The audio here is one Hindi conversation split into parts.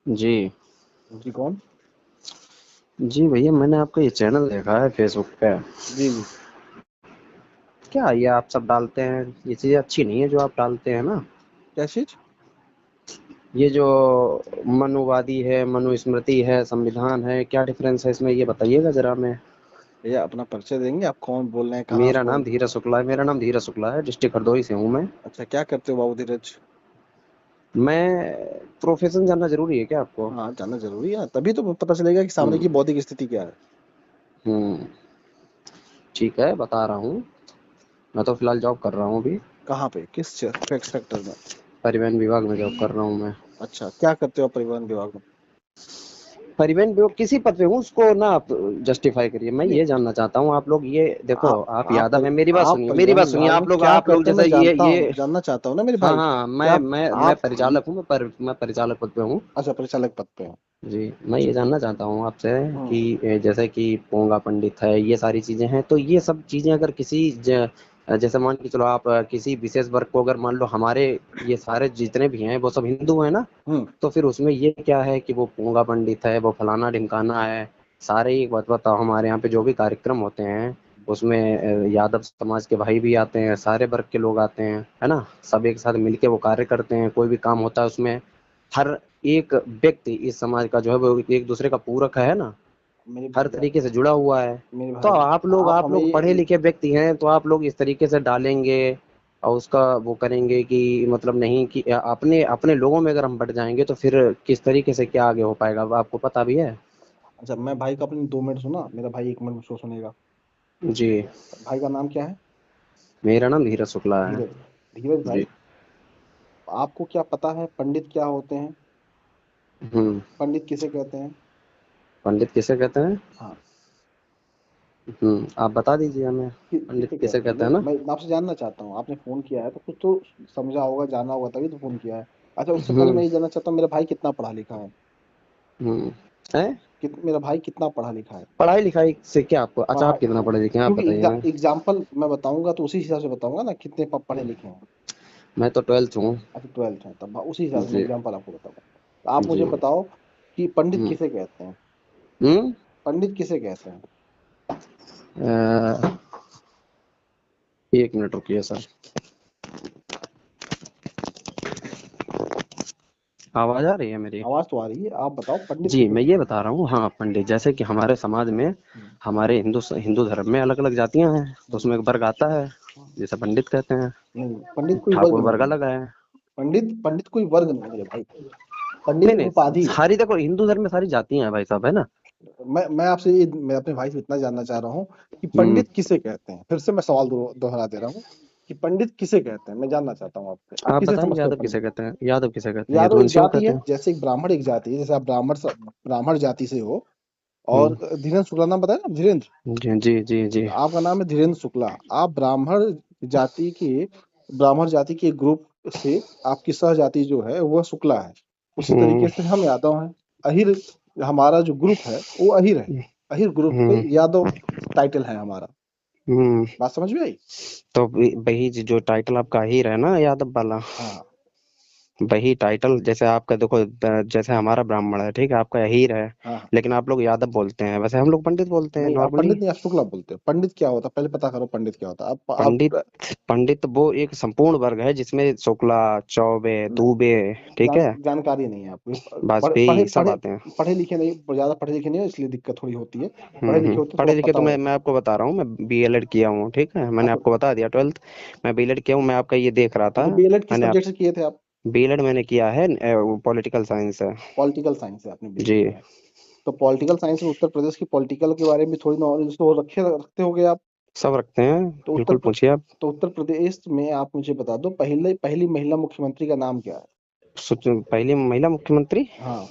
जी। जी कौन? जी भैया, मैंने आपका ये चैनल देखा है फेसबुक पे। जी जी। क्या ये आप सब डालते हैं, ये चीज़ें अच्छी नहीं है जो आप डालते हैं ना। क्या चीज? ये जो मनुवादी है, मनुस्मृति है, संविधान है, क्या डिफरेंस है इसमें, ये बताइएगा जरा। मैं भैया अपना परिचय देंगे, आप कौन बोल रहे हैं, कहाँ मेरा बोल नाम रहे हैं? धीरज शुक्ला है, मेरा नाम धीरज शुक्ला है, डिस्ट्रिक्ट हरदोई से हूँ मैं। अच्छा, क्या करते हो बाबू धीरज? मैं प्रोफेशन जानना जरूरी है क्या आपको? हाँ, जानना जरूरी है, तभी तो पता चलेगा कि सामने हम्म। की बौद्धिक स्थिति क्या है। हम्म। ठीक है, बता रहा हूँ। मैं तो फिलहाल जॉब कर रहा हूँ अभी। कहाँ पे, किस सेक्टर में? परिवहन विभाग में जॉब कर रहा हूँ मैं। अच्छा, क्या करते हो आप परिवहन विभाग में? परिवहन विभाग किसी पद पे हूँ, उसको ना आप जस्टिफाई करिए। मैं नहीं, ये जानना चाहता हूँ, आप लोग ये देखो, आप यादव हैं, मेरी बात आप सुनिए, मेरी परिवहन बात सुनिए। विभाग में क्या आप लोग करते हो, मैं जैसे जानता ये हूँ, जानना चाहता हूँ ना मेरे हाँ भाई। हाँ, क्या मैं आप? परिचालक हूँ, मैं परिचालक पद पे हूँ। अच्छा, परिचालक पद पे हैं। जी। मैं ये जानना चाहता हूँ आपसे कि हम्म। जैसे कि पोंगा पंडित है, ये सारी चीजें हैं, तो ये सब चीजें अगर जैसे मान के चलो, आप किसी विशेष वर्ग को अगर मान लो, हमारे ये सारे जितने भी हैं वो सब हिंदू हैं ना, हम्म। तो फिर उसमें ये क्या है कि वो पोंगा पंडित है, वो फलाना ढिमकाना है। सारे एक बात बताओ, हमारे यहाँ पे जो भी कार्यक्रम होते हैं उसमें यादव समाज के भाई भी आते हैं, सारे वर्ग के लोग आते हैं, है ना। सब एक साथ मिलके वो कार्य करते हैं, कोई भी काम होता है उसमें हर एक व्यक्ति इस समाज का जो है वो एक दूसरे का पूरक है ना, मेरे हर भैया, तरीके से जुड़ा हुआ है। मेरे तो भाई, आप आप हमें लोग पढ़े लिखे व्यक्ति हैं, तो आप लोग इस तरीके से डालेंगे और उसका वो करेंगे कि मतलब नहीं कि अपने अपने लोगों में अगर हम बढ़ जाएंगे तो फिर किस तरीके से क्या आगे हो पाएगा, अब आपको पता भी है। अच्छा, मैं भाई का अपने 2 मिनट सुना, मेरा भाई 1 मिनट मुझको सुनेगा। जी। भाई का नाम क्या है? मेरा नाम धीरज शुक्ला है। धीरज। धीरज भाई, जी। आपको क्या पता है पंडित क्या होते हैं? हम्म। पंडित किसे कहते हैं? पंडित किसे कहते हैं? हाँ। आप बता दीजिए हमें। पंडित किसे किसे कहते हैं? कहते हैं नहीं, ना। मैं आपसे जानना चाहता हूँ, आपने फोन किया है तो कुछ तो समझा होगा, जाना होगा, तभी तो फोन किया है। अच्छा, उससे पहले हम्म। मैं ये जानना चाहता हूँ, मेरा भाई कितना पढ़ा लिखा है? हम्म। है। मेरा भाई कितना पढ़ा लिखा है? पढ़ाई लिखाई से क्या आपको, अच्छा आप पढ़ाई, कितना पढ़े लिखे हैं, आप क्योंकि बताइए हमें। एग्जाम्पल मैं बताऊंगा तो उसी हिसाब से बताऊंगा ना कितने पढ़े लिखे हैं। मैं तो 12th हूँ। अच्छा, 12th है, तब उसी हिसाब से मैं जी। एग्जाम्पल आपको बताऊंगा। तो आप जी। मुझे बताओ कि पंडित हम्म। किसे कहते हैं? हम्म। पंडित किसे कहते हैं? अ, एक मिनट रुकिए सर। आवाज आ रही है मेरी? आवाज तो आ रही है, आप बताओ पंडित जी, किसे मैं ये कहते बता रहा हूँ। हाँ, पंडित, जैसे कि हमारे समाज में, हैं? हमारे हिंदू धर्म में अलग अलग जातियां हैं, तो हम्म। उसमें एक वर्ग आता है हम्म। जिसे पंडित कहते हैं। नहीं, पंडित कोई वर्ग ठाकुर वर्ग नहीं है। अलग है। पंडित पंडित कोई वर्ग नहीं है मेरे भाई। पंडित नहीं एक नहीं, उपाधि है। सारी देखो, हिंदू धर्म में सारी जातियां हैं भाई साहब, है ना। मैं अपने भाई से इतना जानना चाह रहा हूँ कि हम्म। पंडित किसे कहते हैं। फिर से मैं सवाल दोहरा दे रहा हूँ कि पंडित किसे कहते हैं, मैं जानना चाहता हूँ आपसे, आप आप किसे बताएं, समझते हो यादव किसे पंडित? कहते हैं, यादव किसे कहते हैं, यादव एक यदुवंशियों जाति कहते है, हैं। जैसे एक ब्राह्मण एक जाति है, जैसे आप ब्राह्मण जाति से हो। और हम्म। धीरेन्द्र शुक्ला नाम बताया ना, धीरेन्द्र। जी जी जी जी। आपका नाम है धीरेन्द्र शुक्ला। आप जाति के ब्राह्मण जाति के ग्रुप से आपकी सहजाति जो है वह शुक्ला है। उसी हम्म। तरीके से हम यादव हैं। अहिर, हमारा जो ग्रुप है वो अहिर है। अहिर ग्रुप पे हम्म। यादव टाइटल है हमारा। हम्म। बात समझ में आई? तो वही जो टाइटल आपका ही रहा ना, यादव वाला, हाँ वही टाइटल, जैसे आपका देखो, जैसे हमारा ब्राह्मण है, ठीक है, आपका हीर है, हाँ हाँ। लेकिन आप लोग यादव बोलते हैं, वैसे हम लोग पंडित बोलते हैं नहीं, आप नॉर्मली। पंडित नहीं, आप शुक्ला बोलते हो। पंडित क्या होता है पहले पता करो, पंडित क्या होता है। पंडित, पंडित वो एक संपूर्ण वर्ग है जिसमें शुक्ला, चौबे, दूबे, ठीक है, जानकारी नहीं है आपको। वाजपेयी सब आते हैं। पढ़े लिखे नहीं, ज्यादा पढ़े लिखे नहीं हो, इसलिए दिक्कत थोड़ी होती है। पढ़े लिखे होते पढ़े थोड़ा लिखे पता तो मैं होता। आपको बता रहा हूँ, मैं बीएलएड किया हूँ, ठीक है, मैंने अच्छा। आपको बता दिया 12th। मैं बीएलएड किया हूँ, मैं आपका ये देख रहा था। अच्छा, बीएलएड किस मैंने आप सब्जेक्ट से किए थे आप? बीएलएड मैंने किया है, पॉलिटिकल साइंस है। पॉलिटिकल साइंस से आपने बीएलएड जी। किया है? तो पॉलिटिकल साइंस में उत्तर प्रदेश की पॉलिटिकल के बारे में थोड़ी नॉलेज तो रखते होगे आप। सब रखते हैं। तो बिल्कुल, पूछिए आप। उत्तर प्रदेश में आप मुझे बता दो, पहली महिला मुख्यमंत्री का नाम क्या है? पहली महिला मुख्यमंत्री, हाँ।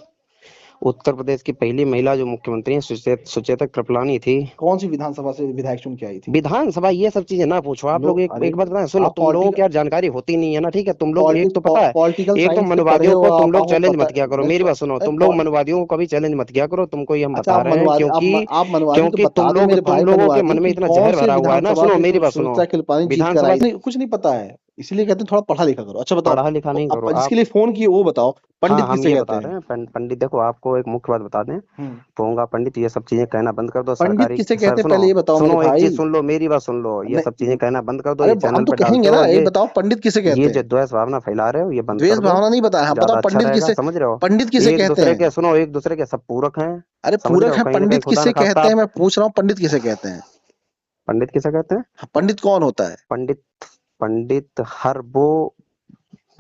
उत्तर प्रदेश की पहली महिला जो मुख्यमंत्री हैं, सुचेता कृपलानी थी। कौन सी विधानसभा से विधायक चुन के आई थी? विधानसभा ये सब चीजें ना पूछो आप लो, लोग, एक अरे, एक बात बताएं, सुनो, आप तुम लोगों को यार जानकारी होती नहीं है ना, ठीक है, तुम लोग, एक तो पता है, पॉलिटिकल एक तो साइंस से पढ़े मनुवादियों हो को तुम आप लोग आपको चैलेंज पता मत किया करो, नहीं मेरी बात सुनो, तुम लोग मनुवादियों को कभी चैलेंज मत किया करो, तुमको ये हम अच्छा, बता रहे हैं क्योंकि आप मनवादी तो क्योंकि बता दो मेरे तुम भाई लोगों के मनवादी मन में कि इतना कौन जहर से भरा हुआ है ना, विधानसभा सुनो से मेरी बात सुनो। सुचित्रा कृपलानी जीत कर विधानसभा आई? नहीं, कुछ नहीं पता है। इसीलिए कहते हैं थोड़ा पढ़ा लिखा करो। अच्छा बताओ, पढ़ा लिखा नहीं करो अब जिसके आप। लिए फोन किए वो बताओ, हाँ, पंडित हम किसे ये कहते बता हैं? रहे हैं पंडित, देखो आपको एक मुख्य बात बता दें। हम्म। पोंगा पंडित ये सब चीजें कहना बंद कर दो। पंडित सरकारी किसे सर कहते हैं सुनो, पहले ये बताओ मेरे सुनो एक भाई। चीज सुन लो, मेरी बात सुन लो, ये सब नहीं, चीजें कहना बंद कर दो। अरे ये हम चैनल तो पे कहेंगे डालते ना, हो, ये बताओ पंडित किसे ये कहते जो हैं? द्वेष भावना फैला रहे हो ये बंद द्वेष कर दो। भावना नहीं बताया, हम बताओ ज्यादा अच्छा पंडित रहेगा, किसे, समझ रहे हो। पंडित किसे एक कहते दूसरे हैं? के सुनो, एक दूसरे के सब पूरक हैं। अरे समझ रहे पूरक हो, है, कहीं ना कहीं पंडित खुदा किसे न खास्ता कहते हैं आप। मैं पूछ रहा हूँ, पंडित किसे कहते हैं? पंडित किसे कहते हैं? हाँ, पंडित कौन होता है? पंडित, पंडित हर वो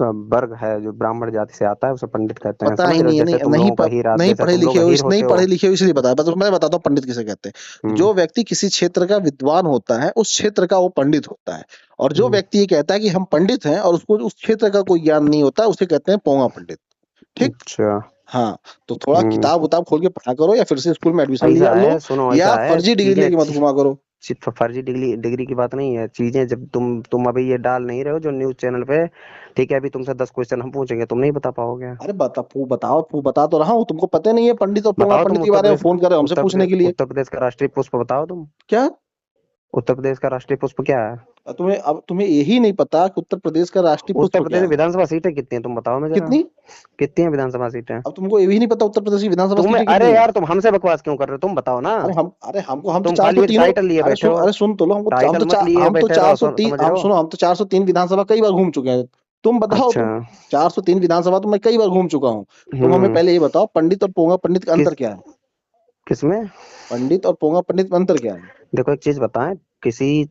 वर्ग है जो ब्राह्मण जाति से आता है उसे पंडित कहते हैं। पता समझ ही रहे हो, नहीं है, जैसे नहीं तुम नहीं लोगों का हीरा, नहीं जैसे पढ़े तुम लिखे लोग हो, हीर नहीं होते हो। पढ़े लिखे हो इसलिए बता, मैं बताता हूँ पंडित किसे कहते हैं। हम्म। जो व्यक्ति किसी क्षेत्र का विद्वान होता है उस क्षेत्र का वो पंडित होता है, और जो हम्म। व्यक्ति ये कहता है कि हम पंडित हैं और उसको उस क्षेत्र का कोई ज्ञान नहीं होता उसे कहते हैं पोंगा पंडित। ठीक। अच्छा। हाँ, तो थोड़ा हम्म। किताब उताब खोल के पढ़ा करो, या फिर से स्कूल में एडमिशन लिया ऐसा लो, है, सुनो या ऐसा है फर्जी डिग्री चीजें लेके मत घुमा करो। सिर्फ फर्जी डिग्री डिग्री की बात नहीं है। चीजें जब तुम अभी ये डाल नहीं रहे हो जो न्यूज चैनल पे, ठीक है, अभी तुमसे 10 क्वेश्चन हम पूछेंगे, तुम नहीं बता पाओगे। अरे बता तो रहा हूँ, तुमको पता नहीं है पंडित और पोंगा बताओ तुम पंडित के उत्तर बारे में, प्रदेश फोन कर रहे हो हमसे पूछने के लिए। उत्तर प्रदेश का राष्ट्रीय पुष्प बताओ तुम। क्या? उत्तर प्रदेश का राष्ट्रीय पुष्प क्या है? तुम्हें यही नहीं पता कि उत्तर प्रदेश का राष्ट्रीय उत्तर पुष्प प्रदेश क्या में है? विधानसभा सीटें कितनी है तुम बताओ मैं जरा। कितनी? कितनी है विधानसभा सीटें? अब तुमको ये भी नहीं पता उत्तर प्रदेश की विधानसभा तुम्हें, सीटें अरे कितनी है? यार तुम हमसे बकवास क्यों कर रहे हो, तुम बताओ ना। हम तो तुम खाली एक 403। टाइटल लिए बैठे हो। अरे सुन तो लो, टाइटल मत लिए हम तो बैठे रहो, 403, समझ रहे हो। हम तो 403 विधानसभा कई बार घूम चुके हैं। तुम बताओ अच्छा। तुम। 403 विधानसभा तो मैं कई बार घूम चुका हूँ। तुम हमें हम्म। पहले ये बताओ, पंडित और पोंगा पंडित का अंतर किस क्या है? किसमें? पंडित और पोंगा पंडित में अंतर क्या है? देखो एक चीज बताएं, किसी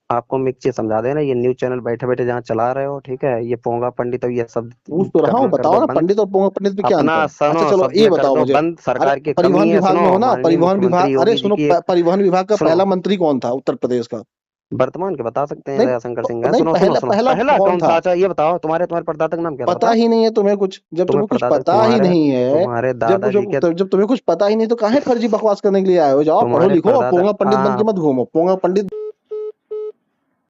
आपको मैं एक चीज समझा देना, ये न्यूज चैनल बैठे बैठे जहाँ चला रहे हो, ठीक है, ये पोंगा पंडित और ये सब पूछ तो रहा हूँ, करना कर बताओ दो ना बंद। पंडित और पोंगा पंडित में क्या अंतर अपना है? अच्छा सुनो, चलो शब्द ये में कर बताओ दो मुझे। बंद, अरे सरकार की कमी परिवहन है। विभाग सुनो, में हो ना, माननीय मुख्यमंत्री अरे योगी जी सुनो, की परिवहन विभाग का सुनो, पहला मंत्री कौन था उत्तर प्रदेश का? वर्तमान के बता सकते हैं, नहीं, दयाशंकर सिंह है। नहीं सुनो सुनो पहला सुनो, पहला पहला कौन कौन था? था? अच्छा ये बताओ, तुम्हारे तुम्हारे परदादा का नाम क्या था पता बताओ। ही नहीं है तुम्हें कुछ, जब तुम्हें तुम्हें कुछ परदादा, पता ही तुम्हारे नहीं है, तुम्हारे दादाजी के, जब तुम्हें कुछ पता ही नहीं तो काहे फर्जी बकवास करने के लिए आए हो? जाओ पढ़ो तुम्हारे लिखो, और परदादा पोंगा पंडित बन के मत घूमो, पोंगा पंडित